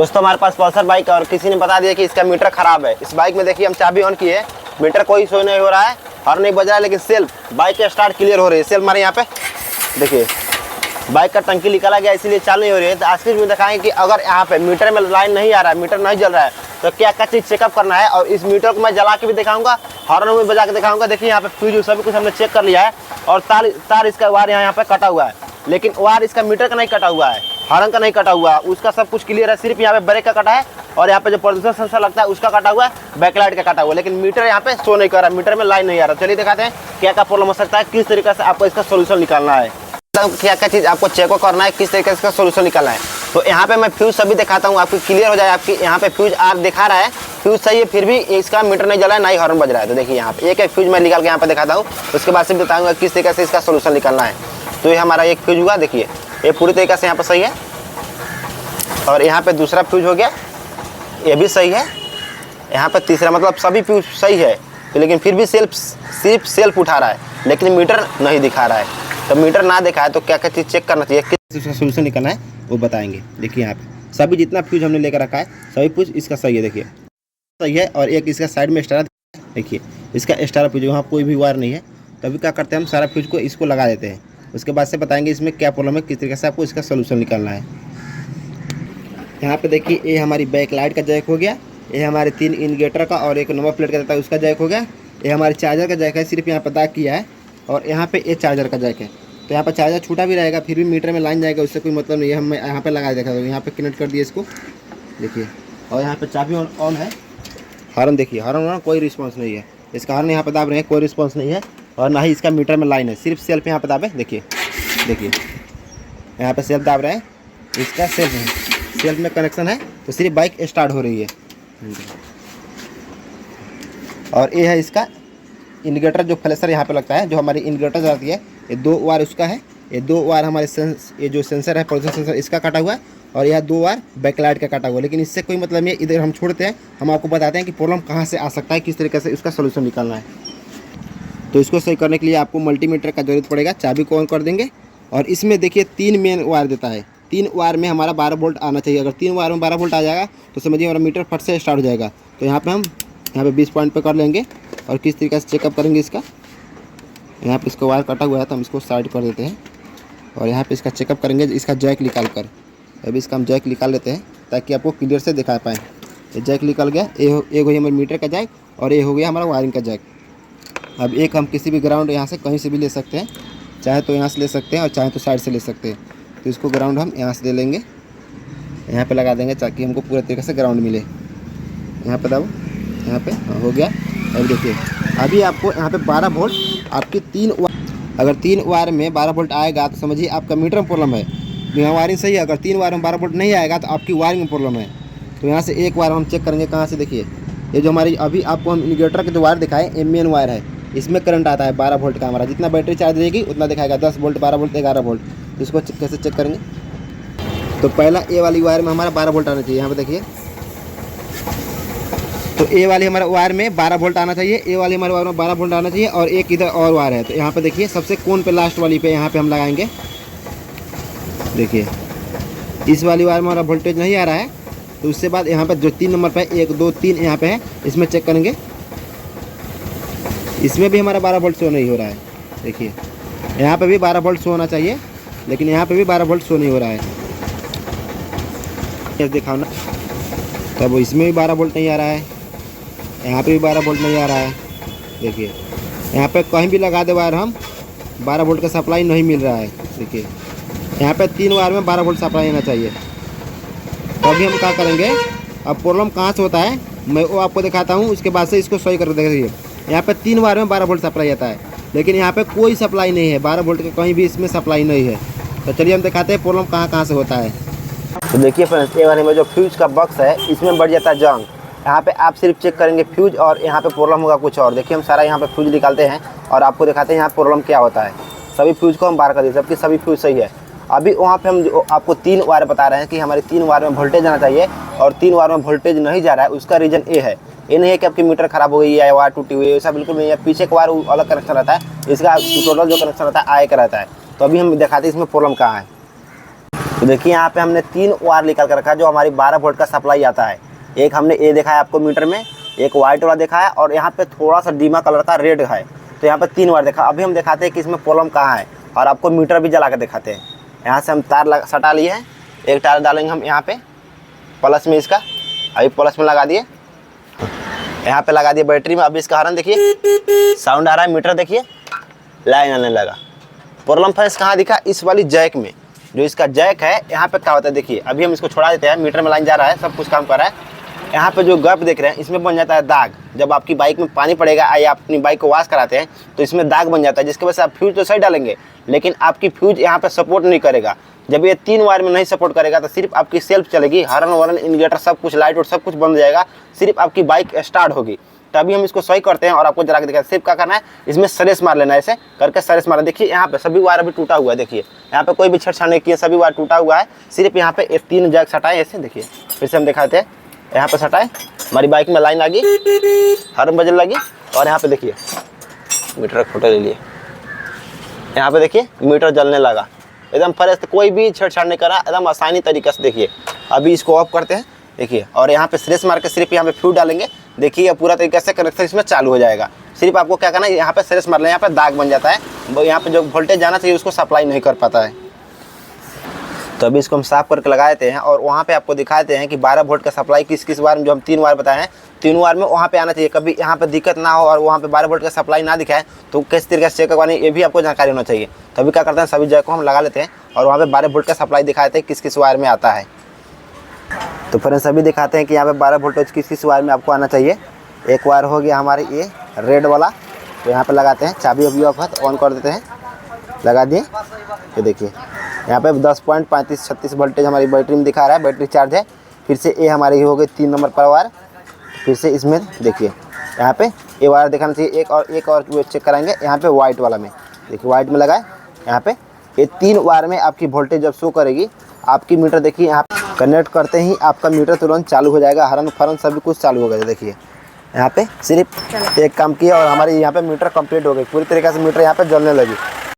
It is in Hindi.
दोस्तों हमारे पास पल्सर बाइक और किसी ने बता दिया कि इसका मीटर खराब है। इस बाइक में देखिए हम चाबी ऑन किए, मीटर कोई शो नहीं हो रहा है, हॉर्न नहीं बज रहा है, लेकिन सेल्फ बाइक का स्टार्ट क्लियर हो रही है। सेल्फ हमारे यहाँ पे देखिए बाइक का टंकी निकाला गया, इसीलिए चालू नहीं हो रही है। तो आज की में दिखाएंगे कि अगर यहाँ पे मीटर में लाइन नहीं आ रहा है, मीटर नहीं जल रहा है, तो क्या क्या चीज़ चेकअप करना है। और इस मीटर को मैं जला के भी दिखाऊंगा, हॉर्न में बजा के दिखाऊंगा। देखिए यहाँ पे फ्यूज सभी कुछ हमने चेक कर लिया है और तार इसका वार यहाँ पे कटा हुआ है, लेकिन वार इसका मीटर का नहीं कटा हुआ है, हॉर्न का नहीं कटा हुआ है, उसका सब कुछ क्लियर है। सिर्फ यहाँ पे ब्रेक का कटा है और यहाँ पे जो प्रदूषण सेंसर लगता है उसका कटा हुआ है, बैकलाइट का कटा हुआ है, लेकिन मीटर यहाँ पे शो नहीं कर रहा, मीटर में लाइन नहीं आ रहा। चलिए दिखाते हैं क्या क्या प्रॉब्लम हो सकता है, किस तरीके से आपको इसका सोल्यूशन निकालना है, क्या क्या चीज़ आपको चेक करना है, किस तरीके से इसका सोल्यूशन निकालना है। तो यहाँ पे मैं फ्यूज सभी दिखाता हूँ, आपको क्लियर हो जाए। आपकी यहाँ पे फ्यूज आर दिखा रहा है, फ्यूज सही है, फिर भी इसका मीटर नहीं जला है, ना ही हॉर्न बज रहा है। तो देखिए यहाँ पे एक फ्यूज मैं निकाल के यहाँ पे दिखाता हूँ, उसके बाद से बताऊँगा किस तरीके से इसका सोल्यूशन निकालना है। तो ये हमारा एक फ्यूज हुआ, देखिए ये पूरी तरीके से यहाँ पर सही है, और यहाँ पे दूसरा फ्यूज हो गया, ये भी सही है। यहाँ पे तीसरा, मतलब सभी फ्यूज सही है, तो लेकिन फिर भी सिर्फ सेल्फ उठा रहा है, लेकिन मीटर नहीं दिखा रहा है। तो मीटर ना दिखा है तो क्या क्या चीज़ चेक करना चाहिए, किस सोल्यूशन निकालना है वो बताएंगे। देखिए यहाँ पे सभी जितना फ्यूज हमने लेकर रखा है सभी फ्यूज इसका सही है, देखिए सही है। और एक इसका साइड में एक्स्ट्रा, देखिए इसका एक्स्ट्रा फ्यूज, वहाँ कोई भी वायर नहीं है। तभी क्या करते हैं हम सारा फ्यूज को इसको लगा देते हैं, उसके बाद से बताएंगे इसमें क्या प्रॉब्लम है, किस तरीके से आपको इसका सोल्यूशन निकालना है। यहाँ पे देखिए ये हमारी बैक लाइट का जैक हो गया, ये हमारे 3 इंडिकेटर का और एक नंबर प्लेट का देता है उसका जैक हो गया, ये हमारे चार्जर का जैक है, सिर्फ यहाँ पर दाग किया है। और यहाँ पे ये चार्जर का जैक है, तो यहाँ पर चार्जर छूटा भी रहेगा, फिर भी मीटर में लाइन जाएगा, उससे कोई मतलब नहीं है। हम यहाँ पे लगा देखा, तो यहाँ पे कनेक्ट कर दिए इसको, देखिए। और यहाँ पे चाबी ऑन है। हॉर्न देखिए, हॉर्न कोई रिस्पॉन्स नहीं है, इसका हॉर्न यहाँ पे दाब रहे हैं, कोई रिस्पॉन्स नहीं है, और ना ही इसका मीटर में लाइन है, सिर्फ सेल्फ यहाँ पे दाबे, देखिए यहाँ पे सेल्फ दाब रहे हैं, इसका सेल्फ में कनेक्शन है, तो सिर्फ बाइक स्टार्ट हो रही है। और ये है इसका इंडिकेटर, जो फ्लैशर यहाँ पे लगता है, जो हमारी इंडिकेटर जाती है, ये 2 वार उसका है, ये 2 वार हमारे ये जो सेंसर है, पोजीशन सेंसर, इसका काटा हुआ है, और यह 2 वार बैकलाइट का काटा हुआ है। लेकिन इससे कोई मतलब नहीं है, इधर हम छोड़ते हैं, हम आपको बताते हैं कि प्रॉब्लम कहाँ से आ सकता है, किस तरीके से इसका सोल्यूशन निकालना है। तो इसको सही करने के लिए आपको मल्टीमीटर का जरूरत पड़ेगा। चाबी को ऑन कर देंगे, और इसमें देखिए 3 मेन वायर देता है, 3 वायर में हमारा 12 वोल्ट आना चाहिए। अगर 3 वायर में 12 वोल्ट आ जाएगा तो समझिए हमारा मीटर फट से स्टार्ट हो जाएगा। तो यहाँ पे हम 20 पॉइंट पे कर लेंगे, और किस तरीके से चेकअप करेंगे इसका। यहाँ पे इसका वायर कटा हुआ है, तो हम इसको साइड कर देते हैं, और यहाँ पे इसका चेकअप करेंगे, इसका जैक निकाल कर। अभी इसका हम जैक निकाल लेते हैं ताकि आपको क्लियर से दिखा पाएँ। ये जैक निकल गया, एक हो गया हमारे मीटर का जैक, और ये हो गया हमारा वायरिंग का जैक। अब एक हम किसी भी ग्राउंड यहाँ से कहीं से भी ले सकते हैं, चाहे तो यहाँ से ले सकते हैं और चाहे तो साइड से ले सकते हैं। तो इसको ग्राउंड हम यहाँ से ले लेंगे, यहाँ पे लगा देंगे ताकि हमको पूरे तरीके से ग्राउंड मिले। यहाँ पे दबाओ, यहाँ पे हो गया। और देखिए अभी आपको यहाँ पे 12 वोल्ट आपकी 3 अगर 3 वायर में 12 वोल्ट आएगा तो समझिए आपका मीटर में प्रॉब्लम है, यहाँ वायरिंग सही है। अगर 3 वायर में 12 वोल्ट नहीं आएगा तो आपकी वायरिंग में प्रॉब्लम है। तो यहाँ से एक वायर हम चेक करेंगे कहाँ से, देखिए ये जो हमारी अभी आपको हम इंडिकेटर के जो वायर दिखाए, ये मेन वायर है, इसमें करंट आता है 12 वोल्ट का। हमारा जितना बैटरी चार्ज रहेगी उतना दिखाएगा, 10 वोल्ट, 12 वोल्ट, 11 वोल्ट। इसको कैसे चेक करेंगे, तो पहला ए वाली वायर में हमारा 12 वोल्ट आना चाहिए। यहाँ पे देखिए, तो ए वाली हमारे वायर में 12 वोल्ट आना चाहिए, ए वाली हमारे वायर में 12 वोल्ट आना चाहिए, और एक इधर और वायर है। तो यहाँ पे देखिए सबसे कोन पे लास्ट वाली पे यहाँ पे हम लगाएंगे। देखिए इस वाली वायर में हमारा वोल्टेज नहीं आ रहा है, तो उसके बाद यहाँ पे जो 3 नंबर पे 1 2 3 यहाँ पे है, इसमें चेक करेंगे। इसमें भी हमारा 12 वोल्ट शो नहीं हो रहा है। देखिए यहाँ पे भी 12 वोल्ट शो होना चाहिए, लेकिन यहाँ पे भी 12 वोल्ट शो नहीं हो रहा है। दिखाओ ना, तब इसमें भी 12 वोल्ट नहीं आ रहा है, यहाँ पे भी 12 वोल्ट नहीं आ रहा है। देखिए यहाँ पे कहीं भी लगा दे वायर हम, 12 वोल्ट का सप्लाई नहीं मिल रहा है। देखिए यहाँ पे 3 वायर में 12 वोल्ट सप्लाई आना चाहिए। तो अभी हम क्या करेंगे, अब प्रॉब्लम कहाँ से होता है मैं वो आपको दिखाता हूँ, उसके बाद से इसको सही कर देखिए। यहाँ पे 3 वायर में 12 वोल्ट सप्लाई आता है, लेकिन यहाँ पे कोई सप्लाई नहीं है, 12 वोल्ट का कहीं भी इसमें सप्लाई नहीं है। तो चलिए हम दिखाते हैं प्रॉब्लम कहाँ से होता है। तो देखिए फ्रेंड्स, ये वाले में जो फ्यूज का बॉक्स है इसमें बढ़ जाता है जंग। यहाँ पे आप सिर्फ चेक करेंगे फ्यूज, और यहाँ पे प्रॉब्लम होगा कुछ और। देखिए हम सारा यहाँ पे फ्यूज निकालते हैं और आपको दिखाते हैं यहाँ प्रॉब्लम क्या होता है। सभी फ्यूज को हम बाहर कर दिए, सबकी सभी फ्यूज सही है। अभी वहाँ पे हम जो आपको 3 वायर बता रहे हैं कि हमारी 3 वायर में वोल्टेज आना चाहिए, और 3 वायर में वोल्टेज नहीं जा रहा है। उसका रीज़न ये है, ये नहीं है कि आपकी मीटर खराब हो गई है या वायर टूटी हुई है, ऐसा बिल्कुल नहीं है। पीछे का वायर अलग कनेक्शन रहता है, इसका टोटल जो कनेक्शन रहता है आए का रहता है। तो अभी हम दिखाते हैं इसमें प्रॉब्लम कहाँ है। तो देखिए यहाँ पे हमने 3 वायर निकाल कर रखा है जो हमारी 12 वोल्ट का सप्लाई आता है। एक हमने ये देखा है आपको मीटर में, एक वाइट वाला देखा है और यहाँ पे थोड़ा सा डीमा कलर का रेड है। तो यहाँ पे 3 वायर देखा। अभी हम दिखाते हैं कि इसमें प्रॉब्लम कहाँ है और आपको मीटर भी जला कर दिखाते हैं। यहाँ से हम तार सटा लिए हैं, एक तार डालेंगे हम यहाँ पे प्लस में, इसका अभी प्लस में लगा दिए, यहाँ पे लगा दिए बैटरी में। अभी इसका हॉर्न देखिए, साउंड आ रहा है, मीटर देखिए लाइन आने लगा। प्रॉब्लम फ्रेंड्स कहाँ दिखा, इस वाली जैक में, जो इसका जैक है यहाँ पे क्या होता है देखिए। अभी हम इसको छोड़ा देते हैं, मीटर में लाइन जा रहा है, सब कुछ काम कर रहा है। यहाँ पे जो गैप देख रहे हैं इसमें बन जाता है दाग। जब आपकी बाइक में पानी पड़ेगा या आप अपनी बाइक को वॉश कराते हैं तो इसमें दाग बन जाता है, जिसकी वजह से आप फ्यूज तो सही डालेंगे लेकिन आपकी फ्यूज यहाँ पे सपोर्ट नहीं करेगा। जब ये 3 वायर में नहीं सपोर्ट करेगा तो सिर्फ आपकी सेल्फ चलेगी, हॉर्न वार्न इंडिकेटर सब कुछ, लाइट और सब कुछ बंद हो जाएगा, सिर्फ आपकी बाइक स्टार्ट होगी। तभी हम इसको सही करते हैं और आपको जला के दिखाते हैं। सिर्फ क्या करना है, इसमें सरेस मार लेना है, ऐसे करके सरेस मारना। देखिए यहाँ पे सभी वायर अभी टूटा हुआ है, देखिए यहाँ पे कोई भी छेड़छाड़ नहीं किया, सभी वायर टूटा हुआ है। सिर्फ यहाँ पे 3 जैक सटाए ऐसे, देखिए फिर से हम दिखाते हैं। यहाँ पे सटाए, हमारी बाइक में लाइन लगी, हॉर्न बजने लगी और यहाँ पे देखिए मीटर फोटो ले लिए, यहाँ पे देखिए मीटर जलने लगा एकदम फ्रेश। कोई भी छेड़छाड़ नहीं करा, एकदम आसानी तरीके से। देखिए अभी इसको ऑफ करते हैं, देखिए और यहाँ पे स्ट्रेस मार के सिर्फ यहाँ पे फ्यूज डालेंगे, देखिए पूरा तरीके से कनेक्शन इसमें चालू हो जाएगा। सिर्फ आपको क्या करना है, यहाँ पे स्ट्रेस मार लें, यहाँ पे दाग बन जाता है, वो यहाँ पे जो वोल्टेज जाना चाहिए उसको सप्लाई नहीं कर पाता है। तो अभी इसको हम साफ करके लगा देते हैं और वहाँ पे आपको दिखाते हैं कि 12 वोल्ट का सप्लाई किस किस वायर में, जो हम 3 वायर बताए हैं, 3 वायर में वहाँ पे आना चाहिए। कभी यहाँ पे दिक्कत ना हो और वहाँ पे 12 वोल्ट का सप्लाई ना दिखाए तो किस तरीके से चेक करवानी, ये भी आपको जानकारी होना चाहिए। तो अभी क्या करते हैं, सभी जगह को हम लगा लेते हैं और वहाँ पे 12 वोल्ट का सप्लाई दिखाते हैं किस किस वायर में आता है। तो फ्रेंड्स सभी दिखाते हैं कि यहाँ पे 12 वोल्टेज किस किस वायर में आपको आना चाहिए। एक वायर हो गया हमारे ये रेड वाला, तो यहाँ पे लगाते हैं, चाबी अभी ऑन कर देते हैं, लगा दिए। ये देखिए यहाँ पे 10.35-36 वोल्टेज हमारी बैटरी में दिखा रहा है, बैटरी चार्ज है। फिर से ये हमारी हो गई 3 नंबर पर वायर। फिर से इसमें देखिए यहाँ पे ये वायर दिखाना चाहिए, एक और चेक कराएंगे यहाँ पे वाइट वाला में, देखिए वाइट में लगाए। यहाँ पे ये 3 वायर में आपकी वोल्टेज जब शो करेगी, आपकी मीटर देखिए यहाँ कनेक्ट करते ही आपका मीटर तुरंत चालू हो जाएगा, हॉर्न फॉर्न सभी कुछ चालू हो गया। देखिए यहाँ पे सिर्फ एक काम किया और हमारी यहाँ पे मीटर कंप्लीट हो गई, पूरी तरीके से मीटर यहाँ पे जलने लगी।